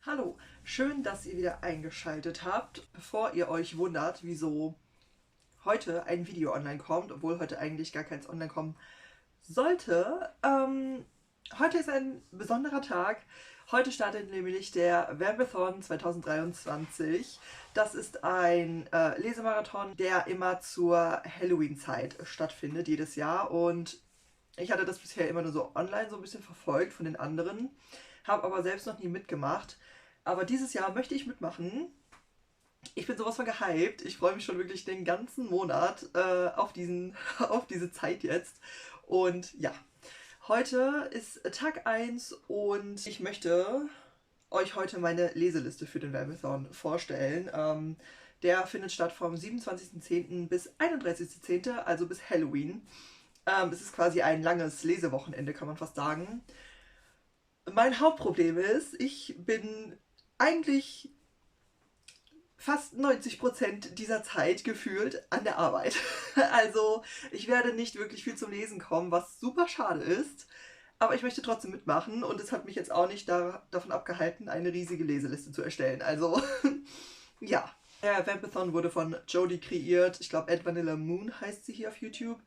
Hallo, schön, dass ihr wieder eingeschaltet habt. Bevor ihr euch wundert, wieso heute ein Video online kommt, obwohl heute eigentlich gar keins online kommen sollte, heute ist ein besonderer Tag. Heute startet nämlich der Vampathon 2023. Das ist ein Lesemarathon, der immer zur Halloween-Zeit stattfindet, jedes Jahr. Und ich hatte das bisher immer nur so online so ein bisschen verfolgt von den anderen, habe aber selbst noch nie mitgemacht. Aber dieses Jahr möchte ich mitmachen. Ich bin sowas von gehypt. Ich freue mich schon wirklich den ganzen Monat auf diese Zeit jetzt. Und ja, heute ist Tag 1 und ich möchte euch heute meine Leseliste für den Vampathon vorstellen. Der findet statt vom 27.10. bis 31.10., also bis Halloween. Es ist quasi ein langes Lesewochenende, kann man fast sagen. Mein Hauptproblem ist, ich bin eigentlich fast 90% dieser Zeit gefühlt an der Arbeit. Also ich werde nicht wirklich viel zum Lesen kommen, was super schade ist. Aber ich möchte trotzdem mitmachen und es hat mich jetzt auch nicht davon abgehalten, eine riesige Leseliste zu erstellen. Also ja. Der Vampathon wurde von Jodie kreiert. Ich glaube, Ed Vanilla Moon heißt sie hier auf YouTube.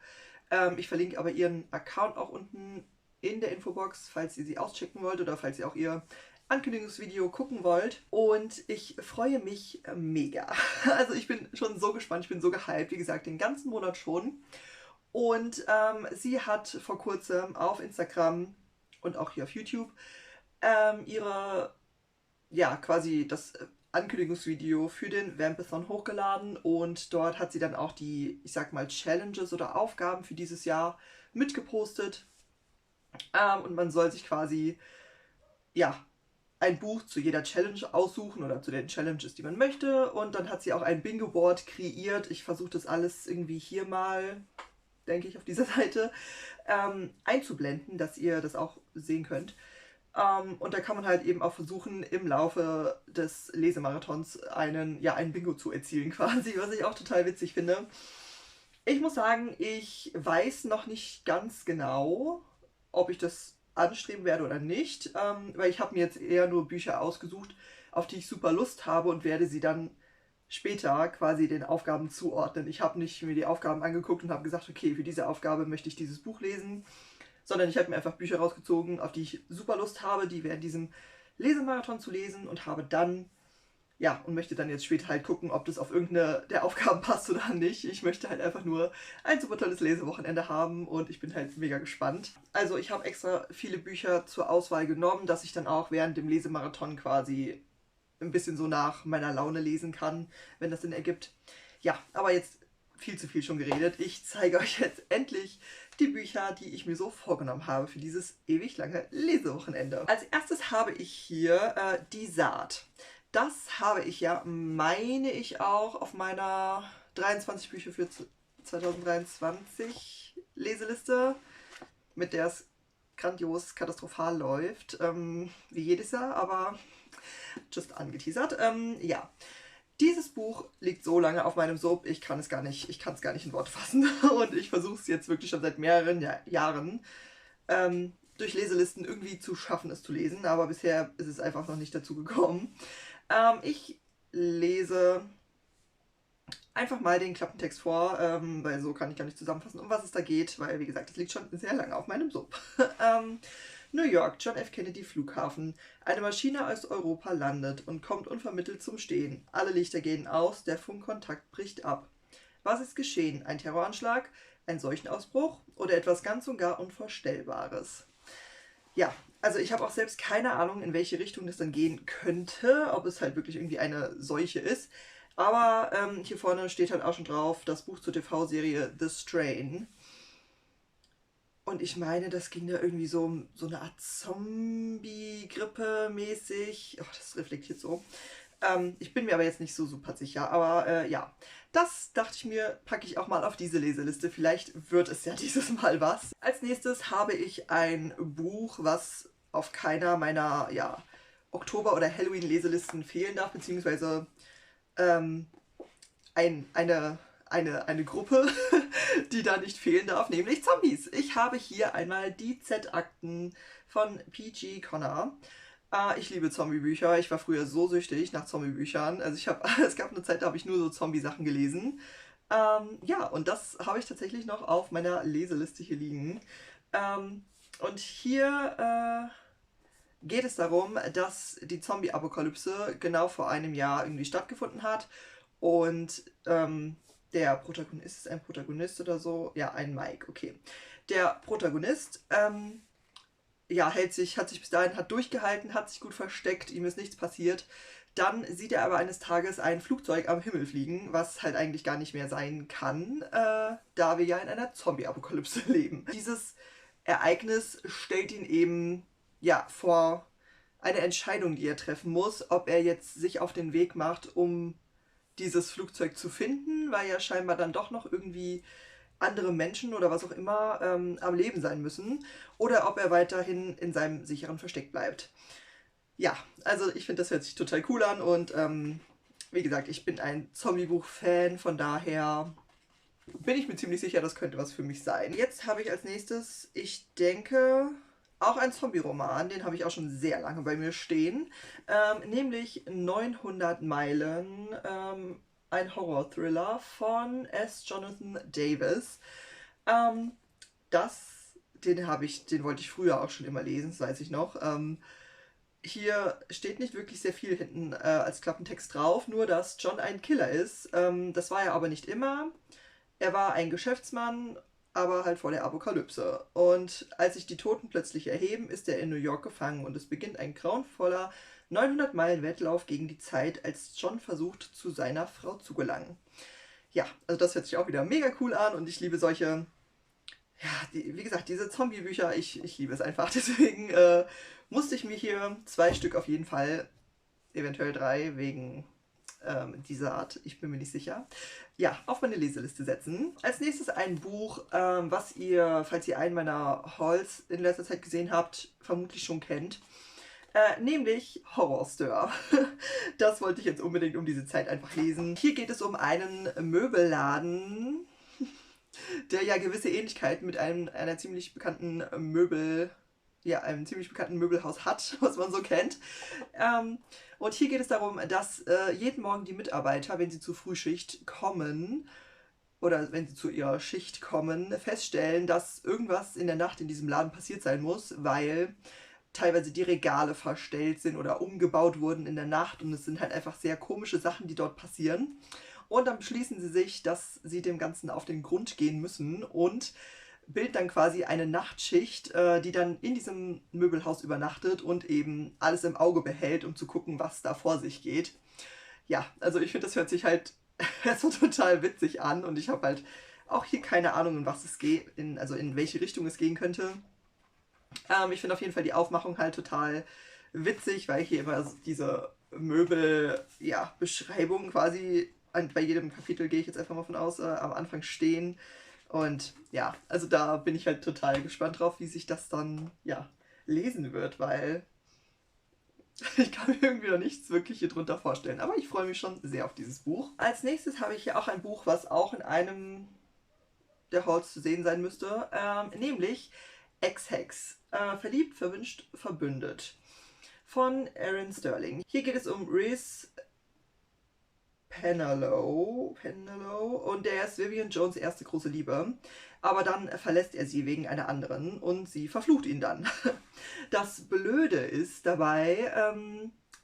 Ich verlinke aber ihren Account auch unten in der Infobox, falls ihr sie auschecken wollt oder falls ihr auch ihr Ankündigungsvideo gucken wollt. Und ich freue mich mega. Also ich bin schon so gespannt, ich bin so gehypt, wie gesagt, den ganzen Monat schon. Und sie hat vor kurzem auf Instagram und auch hier auf YouTube ihre, ja, quasi das Ankündigungsvideo für den Vampathon hochgeladen und dort hat sie dann auch die, ich sag mal, Challenges oder Aufgaben für dieses Jahr mitgepostet. Und man soll sich quasi, ja, ein Buch zu jeder Challenge aussuchen oder zu den Challenges, die man möchte. Und dann hat sie auch ein Bingo-Board kreiert. Ich versuche das alles irgendwie hier mal, denke ich, auf dieser Seite einzublenden, dass ihr das auch sehen könnt. Und da kann man halt eben auch versuchen, im Laufe des Lesemarathons ein Bingo zu erzielen quasi, was ich auch total witzig finde. Ich muss sagen, ich weiß noch nicht ganz genau, ob ich das anstreben werde oder nicht, weil ich habe mir jetzt eher nur Bücher ausgesucht, auf die ich super Lust habe und werde sie dann später quasi den Aufgaben zuordnen. Ich habe nicht mir die Aufgaben angeguckt und habe gesagt, okay, für diese Aufgabe möchte ich dieses Buch lesen, sondern ich habe mir einfach Bücher rausgezogen, auf die ich super Lust habe, die während diesem Lesemarathon zu lesen und habe dann, ja, und möchte dann jetzt später halt gucken, ob das auf irgendeine der Aufgaben passt oder nicht. Ich möchte halt einfach nur ein super tolles Lesewochenende haben und ich bin halt mega gespannt. Also ich habe extra viele Bücher zur Auswahl genommen, dass ich dann auch während dem Lesemarathon quasi ein bisschen so nach meiner Laune lesen kann, wenn das Sinn ergibt. Ja, aber jetzt viel zu viel schon geredet. Ich zeige euch jetzt endlich die Bücher, die ich mir so vorgenommen habe für dieses ewig lange Lesewochenende. Als erstes habe ich hier Die Saat. Das habe ich ja, meine ich, auch auf meiner 23 Bücher für 2023 Leseliste, mit der es grandios katastrophal läuft, wie jedes Jahr, aber just angeteasert. Ja, dieses Buch liegt so lange auf meinem Sub, ich kann es gar nicht in Worte fassen. Und ich versuche es jetzt wirklich schon seit mehreren Jahren durch Leselisten irgendwie zu schaffen, es zu lesen. Aber bisher ist es einfach noch nicht dazu gekommen. Ich lese einfach mal den Klappentext vor, weil so kann ich gar nicht zusammenfassen, um was es da geht, weil, wie gesagt, es liegt schon sehr lange auf meinem Sub. New York, John F. Kennedy Flughafen. Eine Maschine aus Europa landet und kommt unvermittelt zum Stehen. Alle Lichter gehen aus, der Funkkontakt bricht ab. Was ist geschehen? Ein Terroranschlag? Ein Seuchenausbruch? Oder etwas ganz und gar Unvorstellbares? Ja, also ich habe auch selbst keine Ahnung, in welche Richtung das dann gehen könnte, ob es halt wirklich irgendwie eine Seuche ist. Aber hier vorne steht halt auch schon drauf, das Buch zur TV-Serie The Strain. Und ich meine, das ging da irgendwie so um so eine Art Zombie-Grippe mäßig. Oh, das reflektiert so. Ich bin mir aber jetzt nicht so super sicher. Aber ja, das dachte ich mir, packe ich auch mal auf diese Leseliste. Vielleicht wird es ja dieses Mal was. Als nächstes habe ich ein Buch, was auf keiner meiner Oktober- oder Halloween-Leselisten fehlen darf, beziehungsweise ähm, eine Gruppe, die da nicht fehlen darf, nämlich Zombies. Ich habe hier einmal die Z-Akten von P.G. Connor. Ich liebe Zombie-Bücher. Ich war früher so süchtig nach Zombie-Büchern. Also es gab eine Zeit, da habe ich nur so Zombie-Sachen gelesen. Ja, und das habe ich tatsächlich noch auf meiner Leseliste hier liegen. Und hier geht es darum, dass die Zombie-Apokalypse genau vor einem Jahr irgendwie stattgefunden hat. Und der Protagonist, ist es ein Protagonist oder so? Ja, ein Mike, okay. Der Protagonist ja, hat sich bis dahin hat durchgehalten, hat sich gut versteckt, ihm ist nichts passiert. Dann sieht er aber eines Tages ein Flugzeug am Himmel fliegen, was halt eigentlich gar nicht mehr sein kann, da wir ja in einer Zombie-Apokalypse leben. Dieses Ereignis stellt ihn eben ja vor eine Entscheidung, die er treffen muss, ob er jetzt sich auf den Weg macht, um dieses Flugzeug zu finden, weil ja scheinbar dann doch noch irgendwie andere Menschen oder was auch immer am Leben sein müssen, oder ob er weiterhin in seinem sicheren Versteck bleibt. Ja, also ich finde, das hört sich total cool an und wie gesagt, ich bin ein Zombie-Buch-Fan, von daher bin ich mir ziemlich sicher, das könnte was für mich sein. Jetzt habe ich als nächstes, ich denke, auch ein Zombie-Roman, den habe ich auch schon sehr lange bei mir stehen, nämlich 900 Meilen, ein Horror-Thriller von S. Jonathan Davis. Ähm, den wollte ich früher auch schon immer lesen, das weiß ich noch. Hier steht nicht wirklich sehr viel hinten als Klappentext drauf, nur dass John ein Killer ist. Das war er aber nicht immer. Er war ein Geschäftsmann, aber halt vor der Apokalypse. Und als sich die Toten plötzlich erheben, ist er in New York gefangen und es beginnt ein grauenvoller 900 Meilen Wettlauf gegen die Zeit, als John versucht, zu seiner Frau zu gelangen. Ja, also das hört sich auch wieder mega cool an und ich liebe solche, ja, wie gesagt, diese Zombie-Bücher, ich liebe es einfach. Deswegen musste ich mir hier 2 Stück auf jeden Fall, eventuell 3, wegen dieser Art, ich bin mir nicht sicher, ja, auf meine Leseliste setzen. Als nächstes ein Buch, was ihr, falls ihr einen meiner Hauls in letzter Zeit gesehen habt, vermutlich schon kennt. Nämlich Horror Stir. Das wollte ich jetzt unbedingt um diese Zeit einfach lesen. Hier geht es um einen Möbelladen, der ja gewisse Ähnlichkeiten mit einer ziemlich bekannten einem ziemlich bekannten Möbelhaus hat, was man so kennt. Und hier geht es darum, dass jeden Morgen die Mitarbeiter, wenn sie zur Frühschicht kommen, oder wenn sie zu ihrer Schicht kommen, feststellen, dass irgendwas in der Nacht in diesem Laden passiert sein muss, weil teilweise die Regale verstellt sind oder umgebaut wurden in der Nacht und es sind halt einfach sehr komische Sachen, die dort passieren. Und dann beschließen sie sich, dass sie dem Ganzen auf den Grund gehen müssen und bilden dann quasi eine Nachtschicht, die dann in diesem Möbelhaus übernachtet und eben alles im Auge behält, um zu gucken, was da vor sich geht. Ja, also ich finde, das hört sich halt so total witzig an und ich habe halt auch hier keine Ahnung, in was es geht, also in welche Richtung es gehen könnte. Ich finde auf jeden Fall die Aufmachung halt total witzig, weil hier immer diese Möbel, ja, Beschreibungen quasi bei jedem Kapitel, gehe ich jetzt einfach mal von aus, am Anfang stehen. Und ja, also da bin ich halt total gespannt drauf, wie sich das dann, ja, lesen wird, weil ich kann mir irgendwie noch nichts wirklich hier drunter vorstellen. Aber ich freue mich schon sehr auf dieses Buch. Als nächstes habe ich hier auch ein Buch, was auch in einem der Hauls zu sehen sein müsste, nämlich Ex-Hex. Verliebt, verwünscht, verbündet. Von Aaron Sterling. Hier geht es um Rhys Penelope und der ist Vivian Jones' erste große Liebe. Aber dann verlässt er sie wegen einer anderen und sie verflucht ihn dann. Das Blöde ist dabei,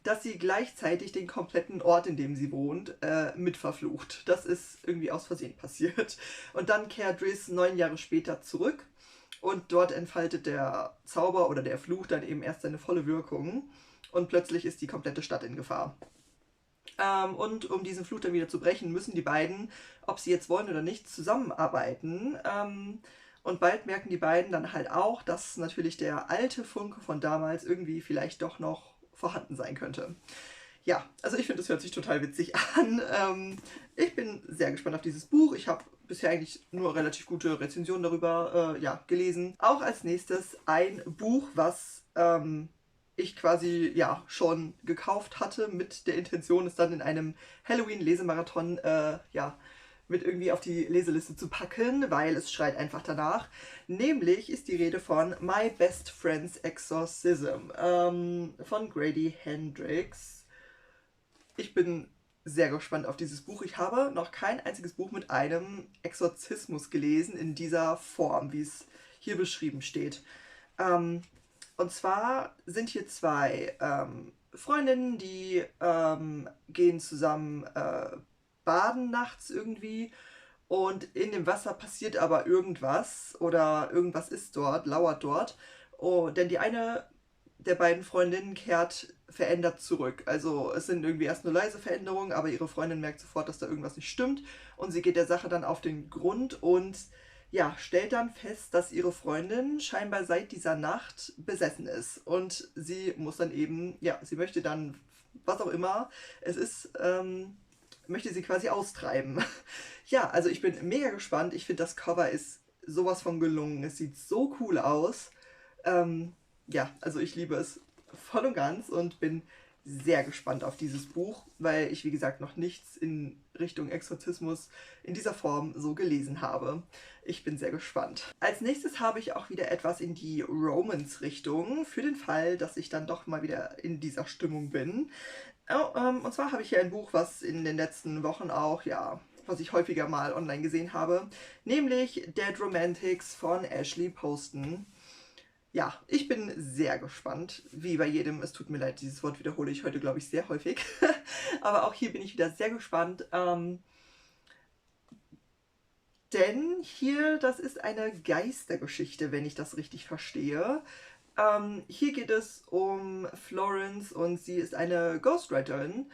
dass sie gleichzeitig den kompletten Ort, in dem sie wohnt, mit verflucht. Das ist irgendwie aus Versehen passiert. Und dann kehrt Rhys 9 Jahre später zurück und dort entfaltet der Zauber oder der Fluch dann eben erst seine volle Wirkung und plötzlich ist die komplette Stadt in Gefahr. Und um diesen Fluch dann wieder zu brechen, müssen die beiden, ob sie jetzt wollen oder nicht, zusammenarbeiten. Und bald merken die beiden dann halt auch, dass natürlich der alte Funke von damals irgendwie vielleicht doch noch vorhanden sein könnte. Ja, also ich finde, das hört sich total witzig an. Ich bin sehr gespannt auf dieses Buch. Ich habe bisher eigentlich nur relativ gute Rezensionen darüber gelesen. Auch als nächstes ein Buch, was ich quasi ja schon gekauft hatte mit der Intention, es dann in einem Halloween-Lesemarathon mit irgendwie auf die Leseliste zu packen, weil es schreit einfach danach. Nämlich ist die Rede von My Best Friend's Exorcism von Grady Hendrix. Ich bin sehr gespannt auf dieses Buch. Ich habe noch kein einziges Buch mit einem Exorzismus gelesen in dieser Form, wie es hier beschrieben steht. Und zwar sind hier zwei Freundinnen, die gehen zusammen baden nachts irgendwie und in dem Wasser passiert aber irgendwas oder irgendwas ist dort, lauert dort. Oh, denn die eine der beiden Freundinnen kehrt verändert zurück. Also es sind irgendwie erst nur leise Veränderungen, aber ihre Freundin merkt sofort, dass da irgendwas nicht stimmt und sie geht der Sache dann auf den Grund und ja, stellt dann fest, dass ihre Freundin scheinbar seit dieser Nacht besessen ist und sie muss dann eben, ja, sie möchte dann, was auch immer es ist, möchte sie quasi austreiben. Ja, also ich bin mega gespannt. Ich finde, das Cover ist sowas von gelungen. Es sieht so cool aus. Ja, also ich liebe es voll und ganz und bin sehr gespannt auf dieses Buch, weil ich, wie gesagt, noch nichts in Richtung Exorzismus in dieser Form so gelesen habe. Ich bin sehr gespannt. Als nächstes habe ich auch wieder etwas in die Romance-Richtung, für den Fall, dass ich dann doch mal wieder in dieser Stimmung bin. Und zwar habe ich hier ein Buch, was in den letzten Wochen auch, ja, was ich häufiger mal online gesehen habe, nämlich Dead Romantics von Ashley Poston. Ja, ich bin sehr gespannt, wie bei jedem. Es tut mir leid, dieses Wort wiederhole ich heute, glaube ich, sehr häufig. Aber auch hier bin ich wieder sehr gespannt. Denn hier, das ist eine Geistergeschichte, wenn ich das richtig verstehe. Hier geht es um Florence und sie ist eine Ghostwriterin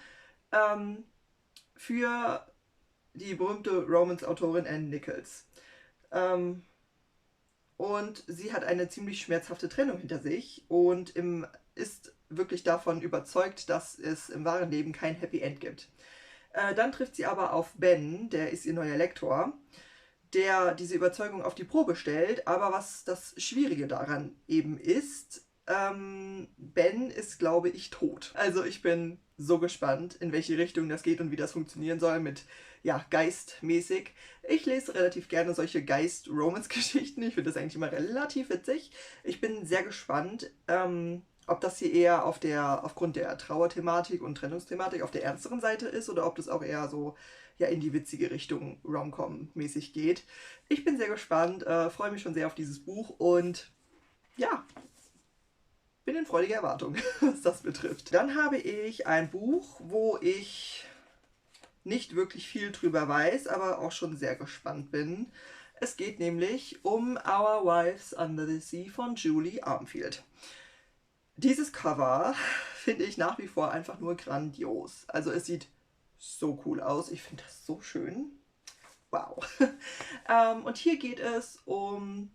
für die berühmte Romance-Autorin Anne Nichols. Und sie hat eine ziemlich schmerzhafte Trennung hinter sich und ist wirklich davon überzeugt, dass es im wahren Leben kein Happy End gibt. Dann trifft sie aber auf Ben, der ist ihr neuer Lektor, der diese Überzeugung auf die Probe stellt. Aber was das Schwierige daran eben ist, Ben ist, glaube ich, tot. Also ich bin so gespannt, in welche Richtung das geht und wie das funktionieren soll mit, ja, geistmäßig. Ich lese relativ gerne solche Geist-Romance-Geschichten. Ich finde das eigentlich immer relativ witzig. Ich bin sehr gespannt, ob das hier eher aufgrund der Trauerthematik und Trennungsthematik auf der ernsteren Seite ist oder ob das auch eher so, ja, in die witzige Richtung Rom-Com-mäßig geht. Ich bin sehr gespannt, freue mich schon sehr auf dieses Buch und ja, bin in freudiger Erwartung, was das betrifft. Dann habe ich ein Buch, wo ich nicht wirklich viel drüber weiß, aber auch schon sehr gespannt bin. Es geht nämlich um Our Wives Under the Sea von Julie Armfield. Dieses Cover finde ich nach wie vor einfach nur grandios. Also es sieht so cool aus. Ich finde das so schön. Wow. Und hier geht es um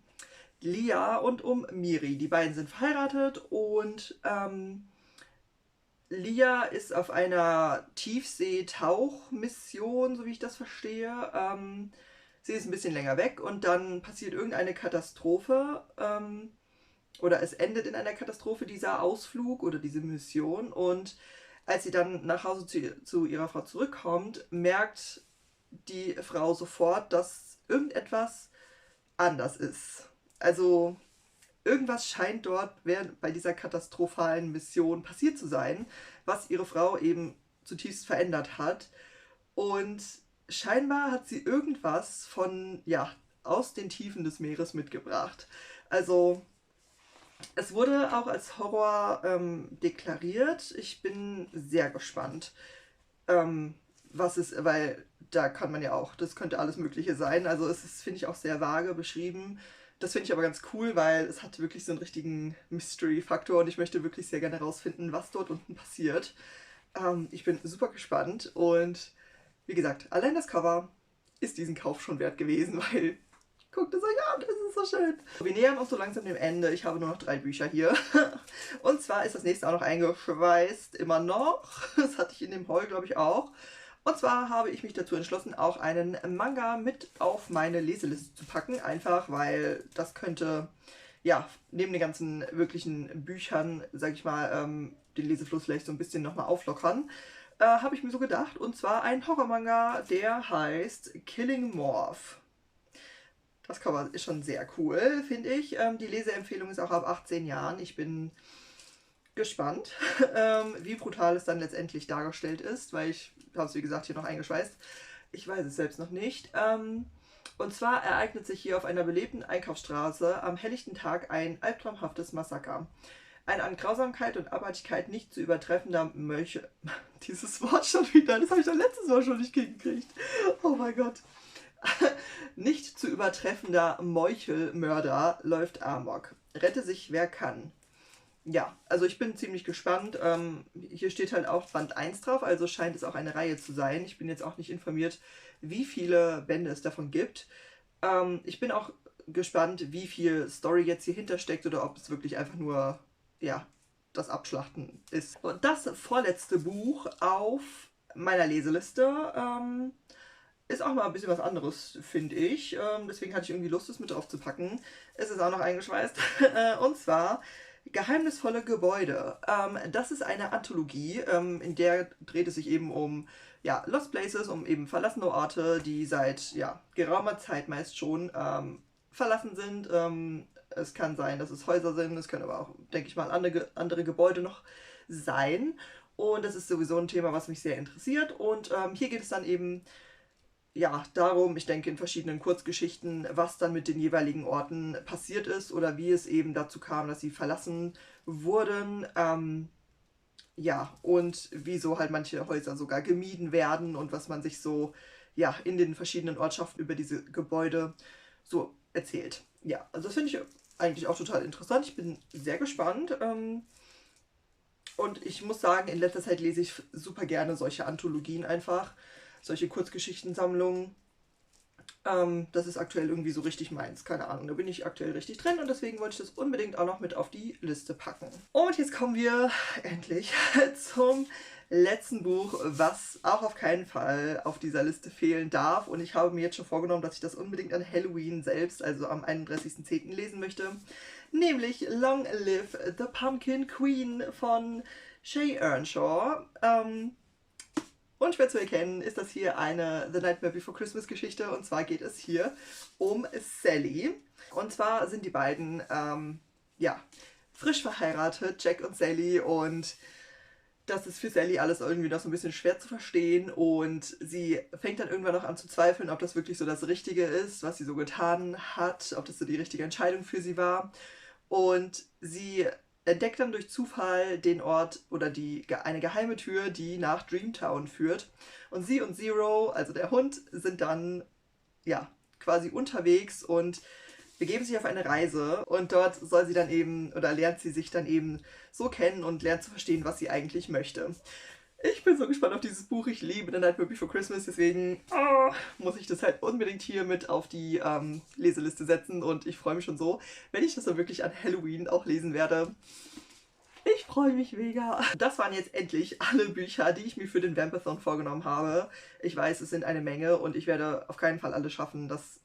Lia und um Miri. Die beiden sind verheiratet und Lia ist auf einer Tiefseetauchmission, so wie ich das verstehe. Sie ist ein bisschen länger weg und dann passiert irgendeine Katastrophe oder es endet in einer Katastrophe, dieser Ausflug oder diese Mission. Und als sie dann nach Hause zu ihrer Frau zurückkommt, merkt die Frau sofort, dass irgendetwas anders ist. Also irgendwas scheint dort bei dieser katastrophalen Mission passiert zu sein, was ihre Frau eben zutiefst verändert hat. Und scheinbar hat sie irgendwas von, ja, aus den Tiefen des Meeres mitgebracht. Also es wurde auch als Horror deklariert. Ich bin sehr gespannt, was es, weil da kann man ja auch, das könnte alles Mögliche sein. Also es ist, finde ich, auch sehr vage beschrieben. Das finde ich aber ganz cool, weil es hat wirklich so einen richtigen Mystery-Faktor und ich möchte wirklich sehr gerne herausfinden, was dort unten passiert. Ich bin super gespannt und wie gesagt, allein das Cover ist diesen Kauf schon wert gewesen, weil guckt es euch an, es ist so schön. Wir nähern uns so langsam dem Ende. Ich habe nur noch 3 Bücher hier. Und zwar ist das nächste auch noch eingeschweißt, immer noch. Das hatte ich in dem Haul, glaube ich, auch. Und zwar habe ich mich dazu entschlossen, auch einen Manga mit auf meine Leseliste zu packen. Einfach, weil das könnte, ja, neben den ganzen wirklichen Büchern, sag ich mal, den Lesefluss vielleicht so ein bisschen nochmal auflockern. habe ich mir so gedacht. Und zwar ein Horrormanga, der heißt Killing Morph. Das Cover ist schon sehr cool, finde ich. Die Leseempfehlung ist auch ab 18 Jahren. Ich bin gespannt, wie brutal es dann letztendlich dargestellt ist, weil ich habe es wie gesagt hier noch eingeschweißt. Ich weiß es selbst noch nicht. Und zwar ereignet sich hier auf einer belebten Einkaufsstraße am helllichten Tag ein albtraumhaftes Massaker. Ein an Grausamkeit und Abartigkeit nicht zu übertreffender Mölche. Dieses Wort schon wieder, das habe ich doch letztes Mal schon nicht hingekriegt. Oh mein Gott. Nicht zu übertreffender Meuchelmörder läuft amok. Rette sich, wer kann. Ja, also ich bin ziemlich gespannt. Hier steht halt auch Band 1 drauf, also scheint es auch eine Reihe zu sein. Ich bin jetzt auch nicht informiert, wie viele Bände es davon gibt. Ich bin auch gespannt, wie viel Story jetzt hier hintersteckt oder ob es wirklich einfach nur, ja, das Abschlachten ist. Und das vorletzte Buch auf meiner Leseliste ist auch mal ein bisschen was anderes, finde ich. Deswegen hatte ich irgendwie Lust, es mit drauf zu packen. Es ist auch noch eingeschweißt. Und zwar Geheimnisvolle Gebäude. Das ist eine Anthologie, in der dreht es sich eben um ja, Lost Places, um eben verlassene Orte, die seit ja, geraumer Zeit meist schon verlassen sind. Es kann sein, dass es Häuser sind, es können aber auch, denke ich mal, andere Gebäude noch sein. Und das ist sowieso ein Thema, was mich sehr interessiert. Und hier geht es dann eben ja, darum, ich denke in verschiedenen Kurzgeschichten, was dann mit den jeweiligen Orten passiert ist oder wie es eben dazu kam, dass sie verlassen wurden. Ja, und wieso halt manche Häuser sogar gemieden werden und was man sich so ja, in den verschiedenen Ortschaften über diese Gebäude so erzählt. Ja, also das finde ich eigentlich auch total interessant. Ich bin sehr gespannt. Und ich muss sagen, in letzter Zeit lese ich super gerne solche Anthologien einfach. Solche Kurzgeschichtensammlungen. Das ist aktuell irgendwie so richtig meins. Keine Ahnung, da bin ich aktuell richtig drin und deswegen wollte ich das unbedingt auch noch mit auf die Liste packen. Und jetzt kommen wir endlich zum letzten Buch, was auch auf keinen Fall auf dieser Liste fehlen darf. Und ich habe mir jetzt schon vorgenommen, dass ich das unbedingt an Halloween selbst, also am 31.10. lesen möchte. Nämlich Long Live the Pumpkin Queen von Shay Earnshaw. Und schwer zu erkennen ist das hier eine The Nightmare Before Christmas Geschichte. Und zwar geht es hier um Sally. Und zwar sind die beiden, ja, frisch verheiratet, Jack und Sally. Und das ist für Sally alles irgendwie noch so ein bisschen schwer zu verstehen. Und sie fängt dann irgendwann noch an zu zweifeln, ob das wirklich so das Richtige ist, was sie so getan hat. Ob das so die richtige Entscheidung für sie war. Und sie entdeckt dann durch Zufall den Ort oder eine geheime Tür, die nach Dreamtown führt. Und sie und Zero, also der Hund, sind dann ja quasi unterwegs und begeben sich auf eine Reise. Und dort soll sie dann eben oder lernt sie sich dann eben so kennen und lernt zu verstehen, was sie eigentlich möchte. Ich bin so gespannt auf dieses Buch. Ich liebe The Nightmare Before Christmas, deswegen muss ich das halt unbedingt hier mit auf die Leseliste setzen und ich freue mich schon so, wenn ich das dann wirklich an Halloween auch lesen werde. Ich freue mich mega. Das waren jetzt endlich alle Bücher, die ich mir für den Vampathon vorgenommen habe. Ich weiß, es sind eine Menge und ich werde auf keinen Fall alle schaffen. Das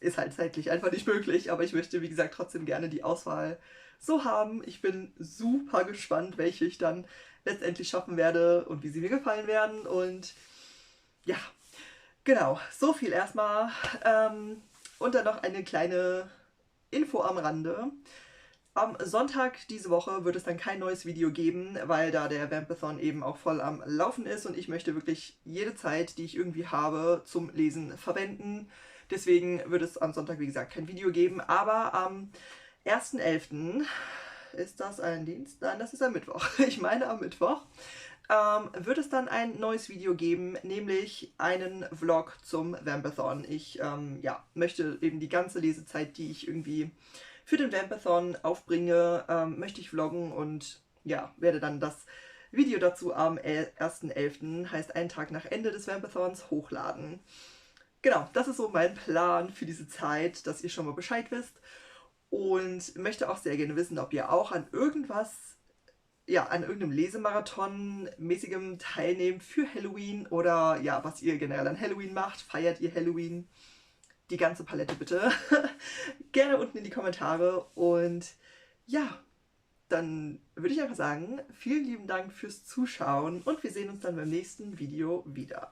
ist halt zeitlich einfach nicht möglich, aber ich möchte, wie gesagt, trotzdem gerne die Auswahl so haben. Ich bin super gespannt, welche ich dann letztendlich schaffen werde und wie sie mir gefallen werden. Und ja, genau, so viel erstmal. Und dann noch eine kleine Info am Rande. Am Sonntag diese Woche wird es dann kein neues Video geben, weil da der Vampathon eben auch voll am Laufen ist und ich möchte wirklich jede Zeit, die ich irgendwie habe, zum Lesen verwenden. Deswegen wird es am Sonntag, wie gesagt, kein Video geben, aber am 1.11. ist das ein Dienst? Nein, das ist ein Mittwoch. Ich meine am Mittwoch. Wird es dann ein neues Video geben, nämlich einen Vlog zum Vampathon. Ich ja, möchte eben die ganze Lesezeit, die ich irgendwie für den Vampathon aufbringe, möchte ich vloggen und ja, werde dann das Video dazu am 1.11., heißt einen Tag nach Ende des Vampathons, hochladen. Genau, das ist so mein Plan für diese Zeit, dass ihr schon mal Bescheid wisst. Und möchte auch sehr gerne wissen, ob ihr auch an irgendwas, ja, an irgendeinem Lesemarathon mäßigem teilnehmt für Halloween oder ja, was ihr generell an Halloween macht. Feiert ihr Halloween? Die ganze Palette bitte. Gerne unten in die Kommentare. Und ja, dann würde ich einfach sagen, vielen lieben Dank fürs Zuschauen und wir sehen uns dann beim nächsten Video wieder.